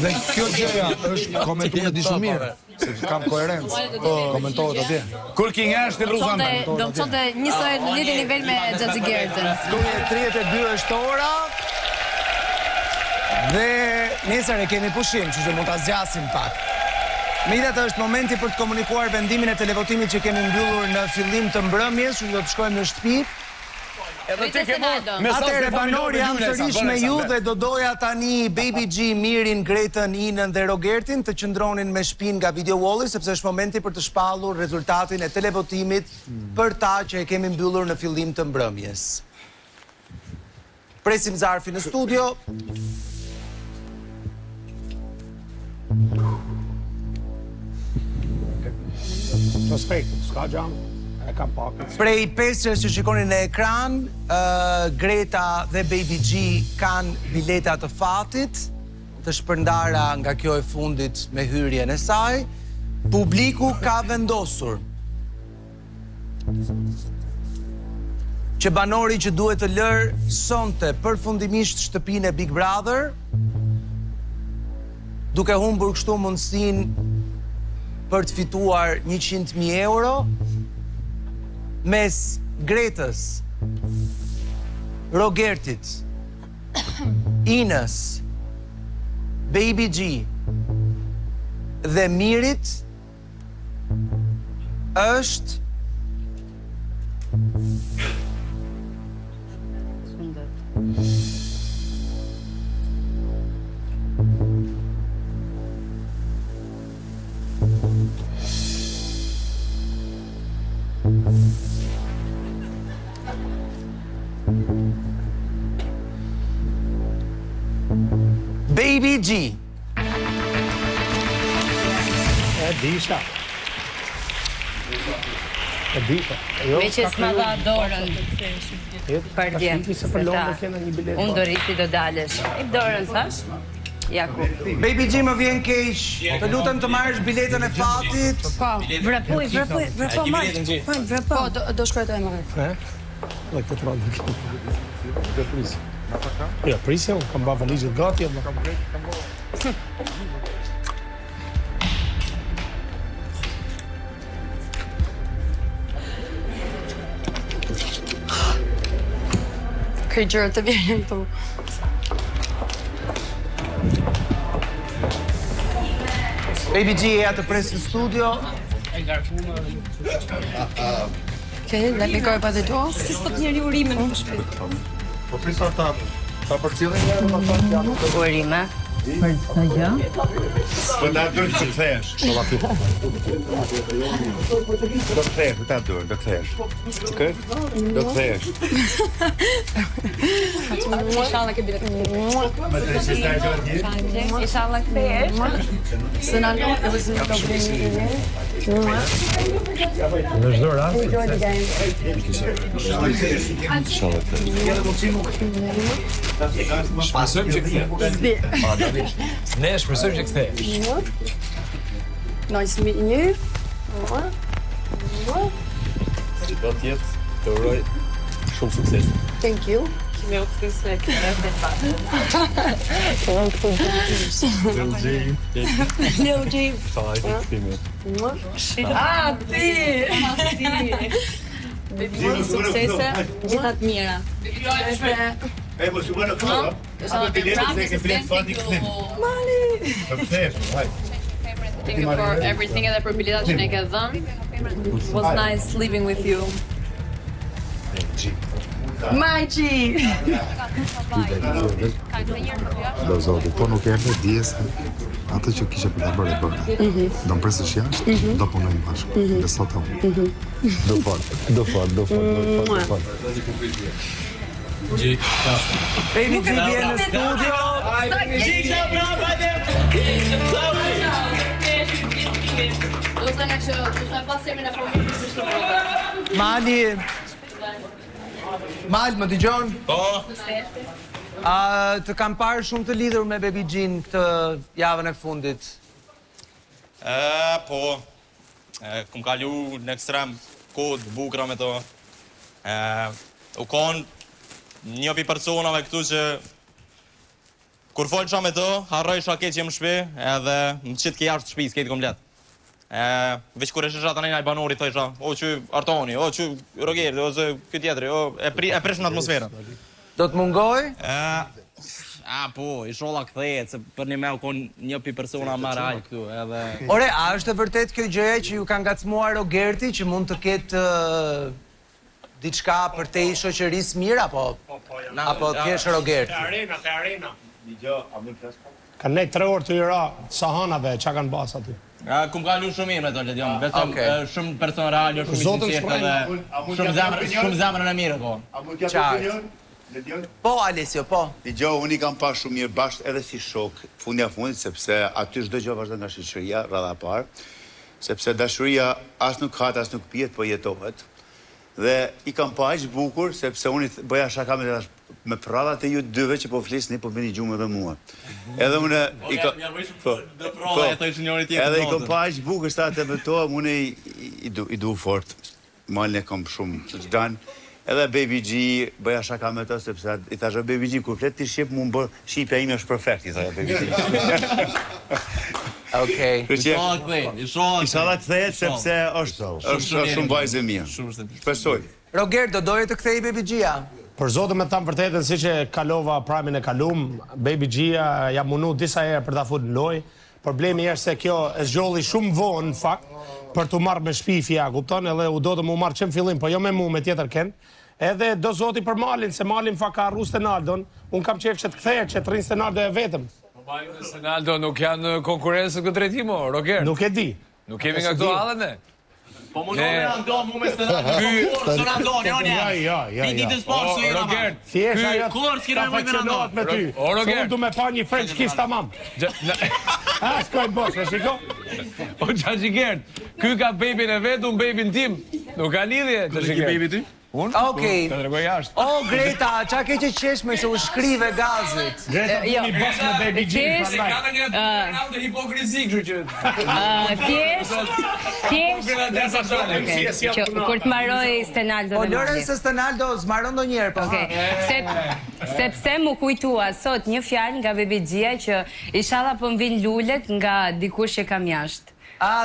Dhe kjo gjëja është komentuar di shumë mirë, se kam koherencë. Komentohet atje. Kur ki nga është Ruzan? Do më thonë njësoj në lidhje nivel me Xhaxhi Gertën. 32 është ora. Dhe nesër e kemi pushim, që mund ta zgjasim pak. Megjithatë është momenti për të komunikuar vendimin e televotimit që kemi mbyllur në fillim të mbrëmjes, që do të shkojmë në shtëpi. Atëherë banori jam sërish me ju dhe do doja tani Baby G, Mirin, Gretën, Inën dhe Rogertin të qëndronin me shpinë nga video walli, sepse është momenti për të shpallur rezultatin e televotimit për ta që e kemi mbyllur në fillim të mbrëmjes. Presim Zarfi në studio. Respekt, s'ka gjam. Prej pesës që shikoni në ekran, Greta dhe Baby G kanë bileta të fatit, të shpërndara nga kjo e fundit me hyrjen e saj. Publiku ka vendosur që banori që duhet të lërë sonte përfundimisht shtëpinë e Big Brother, duke humbur kështu mundësinë për të fituar 100.000 euro, mes Gretës, Rogertit, Inës, Baby G dhe Mirit është Baby G. E disha. Me që s'ma dha dorën për dje. Unë do rriti do dalesh. I dorën, thash? Jaku. Baby G më vjen keq. Të lutem të marrësh biletën e fatit. Po, vrapuj, marrë. Po, do shkoj të e marrë. Dhe këtë rrallë. Dhe prisja. Ja, prisja, unë kam ba valizit gati. Këj gjërë të vjerin të. Baby G e atë presë në studio. Okej, let me go by the door. Si sot njeri urime në shpit. Po prisa ta përcjellin njërë më ta janë. Urime. Për të gjë? Po ta dërë që këthesh. Shola ty. Do këthesh, ta dërë, do këthesh. Okej? Do këthesh. Inshallah ke bilet. Me të që staj gjërë një? Inshallah kthehesh. Së në alë, e vëzë në problem Në çdo rast. Shpresojmë që kthehesh. Ne shpresojmë që kthehesh. Nice meeting you. Do t'jetë, të uroj shumë sukses. Thank you. Kime u këtë se këtë Leo G. Ah, ti! Suksese, gjithat mira. E, po shumë në këto, apo biletët dhe ke biletë fati këthim. Mali! Do këthesh, haj. Thank you for everything edhe për biletat që ne ke dhënë. It was nice living with you. My G! Do zoti, po nuk erdhe dijes atë që kishe për ta bërë e bërë. Do më presësh jashtë, do punojmë bashkë. Dhe sot do fal. Baby G vjen në studio. Mal, më dëgjon? Po. Të kam parë shumë të lidhur me Baby G-n këtë javën e fundit. Po. Kum kalu në ekstrem kohë të bukura me to. U konë një pi personave këtu që kur folësha me të, harroj shaket që jem shpi, edhe më qitë ke jashtë shpi, s'kejtë komplet. Veç kur e shesha të nejna i banori, thojsha, o që Artoni, o që Rogerdi, o që këtë tjetëri, e prish në atmosferën. Do të mungoj? Po, i sholla kthehet, se për një me u kon një pi persona marrë hajt këtu, edhe... Ore, a është e vërtet kjo gjëja që ju ka ngacmuar Rogerti, që mund të ketë diçka për te i shoqërisë mirë, apo thjesht Rogert? Te arena. Kanë nejtë 3 orë të ira sahanave, që kanë bas aty. Kum kalu shumë mirë me to, Ledion, besëm shumë person real, shumë i sinqert edhe shumë zemrën e mirë, po. Qartë. Po, Alessio, po. Unë i kam pa shumë mirë bashkë edhe si shok, fundja fundit, sepse aty çdo gjë vazhdon nga shoqëria, radha parë, sepse dashuria as nuk hat, as nuk pijet, po jetohet. Dhe i kam pa aq bukur, sepse unë i bëja shaka me prallat e ju dyve që po flisni, po bëni gjumë edhe mua. Edhe unë i kam... Edhe i kam pa aq bukur, sa të betohem, unë i du fort. Malin e kam shumë të gjdanë. Edhe Baby G, bëja shaka me të, sepse i thashe Baby G, kur flet t'i shqip, mu më bërë, shqipja ime është perfekt, i thashe Baby G. Okej. Ishala kthehet, sepse është shumë vajzë e mirë. Shpresoj. Roger, do doje të kthej Baby G-a? Për zotë me thamë vërtetën, si që kalova pramin e kalum, Baby G-a jam munu disa herë për ta fut në loj. Problemi është se kjo e zgjolli shumë vonë, në fakt, për të marrë me shpifja, kupton, edhe u do të mu marrë që në fillim, po jo me mu, me tjetër kënd. Edhe do zoti për Malin, se Malin fa ka arru Stenaldon, unë kam qef që të kthehet, që të rinë Stenaldo e vetëm. Po Malin dhe Stenaldo nuk janë konkurensë këtë drejtimo, Roger? Nuk e di. Nuk kemi nga këto halën e? Po më në ando mu me Stenaldo, kur së në andoni, o një? Piti të sporë su i Roger, thjesht ajo ta fakcionohet me ty. Se unë du me pa një French kiss tamam. Shkojnë bosh, e shiko? O Gjashigert, ky ka babyn e vetë, unë babyn tim. Nuk ka lidhje, Gjashigert. Unë? Okej. Të tregoj jashtë. O, Greta, qa ke që qeshme se u shkrive gazet? Greta, unë i bas me Baby G, Ka një hipokrizi, kështu Thjesht, kur të marroj Stenaldo Po, dhe Loren Mali. se Stenaldo zmaron do njerë, po. Sepse mu kujtua sot një fjalë nga Baby G-a që inshallah po më vinë lullet nga dikush që kam jashtë.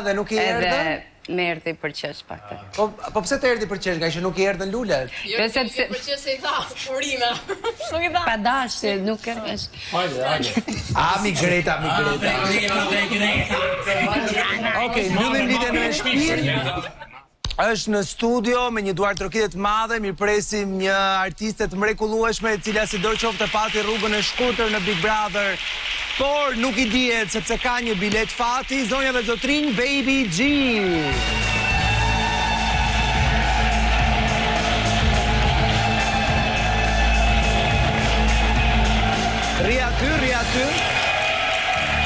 Dhe nuk i erdhe? Edhe me erdhi për qesh pak të. Po pse të erdhi për qesh, nga që nuk i erdhen lullet? Jo, sepse... Për qesh e i tha, Florina. Nuk i tha. Pa dashje, nuk është. Mi Greta, mi Greta. Okej, mbyllim lidhjen me shtëpinë. Është në studio me një duar trokitet madhe, mirëpresim një artiste të mrekullueshme e cila sido qoftë pati rrugën e shkurtër në Big Brother, por nuk i dihet sepse ka një bilet fati, zonja dhe zotrinj, Baby G. Ri aty.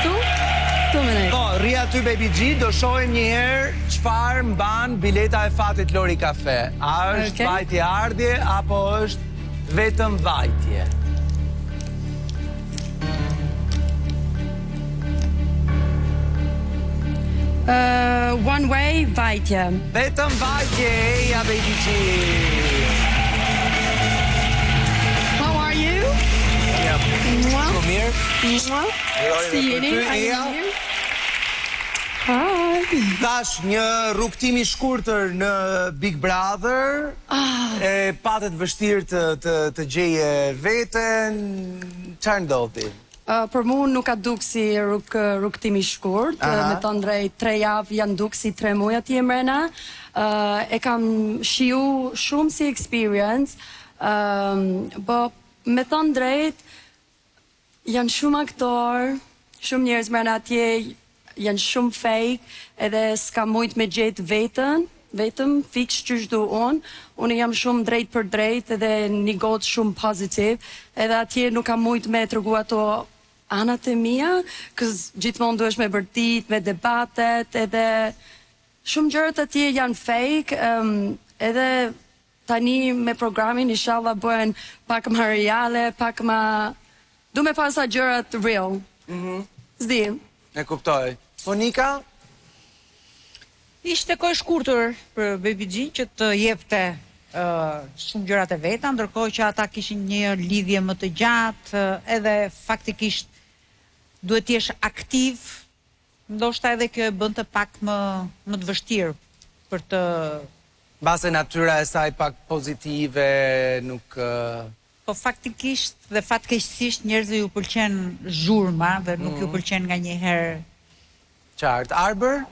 Tu më nejtë. Po, ri aty Baby G, do shohim një herë çfarë mban bileta e fatit Lori Kafe. A është vajtje ardhje, apo është vetëm vajtje? One way, vajtje. Vetëm vajtje, eja Baby G. How are you? Shumë mirë. Si jeni? Tash një rrugtim i shkurtër në Big Brother, e patet vështirë të gjeje veten, çfarë ndodhi? Për mu nuk ka duk si rrugtimi shkurt, me të ndrejt 3 javë janë duk si 3 muaj atje mrena. E kam shiu shumë si experience, po me të ndrejt janë shumë aktor, shumë njerëz mrena atje, janë shumë fake, edhe s'ka mujt me gjetë vetëm fix që shdu unë jam shumë drejt për drejt edhe një gotë shumë pozitiv, edhe atje nuk kam mujt me të rëgu ato anat e mia, kësë gjithmonë duesh me bërtit, me debatet, edhe shumë gjërët atje janë fake, edhe tani me programin inshallah bëhen pak më reale, pak më... Du me pasa gjërat real. Zdi. E kuptoj. Monika? Ishte kohë shkurtër për Baby G që të jepte shumë gjërat e veta, ndërkohë që ata kishin një lidhje më të gjatë, edhe faktikisht duhet t'jesh aktiv, ndoshta edhe kjo e bënte pak më të vështirë për të... Mbase natyra e saj pak pozitive, nuk... Po faktikisht dhe fatkeqësisht njerëzve ju pëlqen zhurma dhe nuk ju pëlqen nga një herë. Qartë. Arber?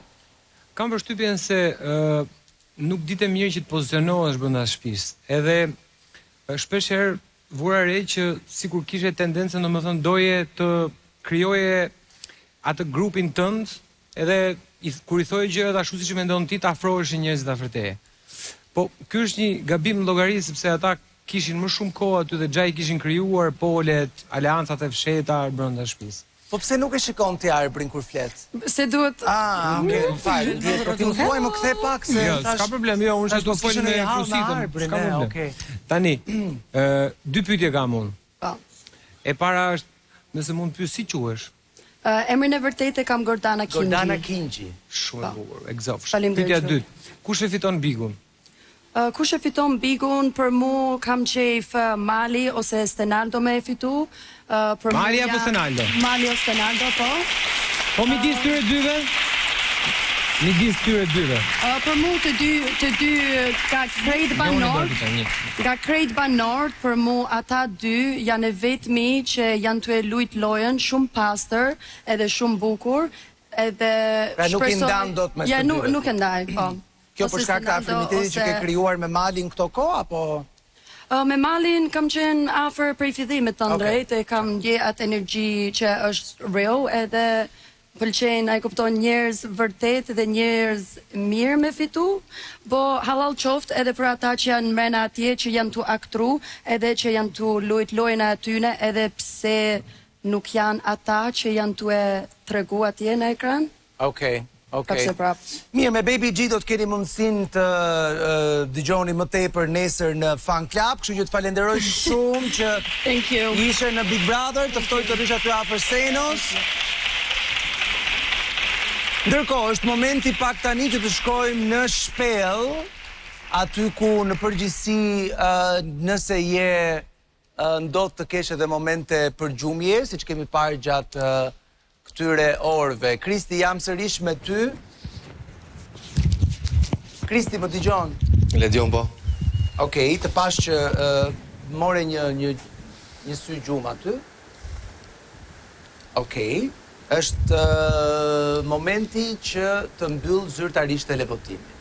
Kam përshtypjen se nuk ditë mirë që të pozicionohesh brenda shtëpisë. Edhe shpesh herë vura re që sikur kishe tendencën, domethënë doje të krijoje atë grupin tënd, edhe kur i thoje gjërat ashtu siç mendon ti, të afrohesh njerëzit afër teje. Po ky është një gabim në llogari sepse ata kishin më shumë kohë aty dhe xhai kishin krijuar polet, aleancat e fshehta brenda shtëpisë. Po pse nuk e shikon ti Arbrin kur flet? Se duhet... Okej, fal, po ti më thuaj më kthe pak se... Jo, s'ka problem, jo, unë do të fol me Krusitën, s'ka problem. Tani, dy pyetje kam unë. E para është, nëse mund të pyes si quhesh? Emrin e vërtetë e kam Gordana Kingi. Gordana Kingi. Shumë e bukur, egzoft. Faleminderit. Pyetja e dytë, kush e fiton bigun? Kush e fiton bigun, për mu kam qejf Mali ose Stenaldo me e fitu. Mali apo Stenaldo? Mali o Stenaldo, po. Po midis tyre dyve? Midis tyre dyve. Për mu të dy ka krejt banor. Nga krejt banor, për mu ata dy janë e vetmi që janë të e lujt lojën shumë pastër edhe shumë bukur. Edhe pra nuk i ndan dot me së dyve? Ja, nuk e ndaj, po. Kjo për shkak të afërmitetit që ke krijuar me Malin këto kohë, apo... Me Malin kam qenë afër prej fillimit të drejtë, e kam ndje atë energji që është real, edhe pëlqen, ai kupton njerëz vërtet dhe njerëz mirë me fitu, po halal qoftë edhe për ata që janë mrena atje, që janë tu aktru, edhe që janë tu lujt lojën e atyne, edhe pse nuk janë ata që janë tu e tregu atje në ekran. Okej. Mirë, me Baby G do të keni mundësin të dëgjoni më tepër nesër në Fan Club, kështu që të falenderoj shumë që ishe në Big Brother, të ftoj të rish aty afër Senos. Ndërkohë, është momenti pak tani që të shkojmë në shpel, aty ku në përgjithësi nëse je ndodh të kesh edhe momente përgjumje, siç kemi parë gjatë këtyre orëve. Kristi, jam sërish me ty. Kristi, më dëgjon? Le djon, po. Okej, të pash që more një sy gjumë aty. Okej. Është momenti që të mbyll zyrtarisht televotimi.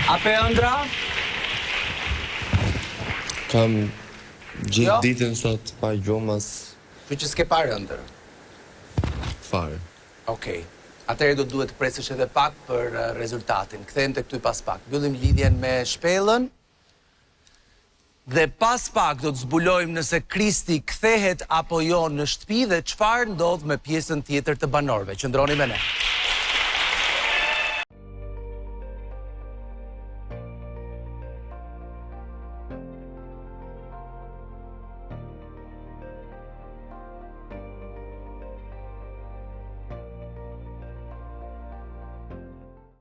Ape ëndra? Kam gjithë ditën sot pa gjumas. Që s'ke parë ëndër? Fare. Okej. Atëherë do duhet të presësh edhe pak për rezultatin. Kthehemi tek ty pas pak. Mbyllim lidhjen me shpellën. Dhe pas pak do të zbulojmë nëse Kristi kthehet apo jo në shtëpi dhe çfarë ndodh me pjesën tjetër të banorëve. Qëndroni me ne.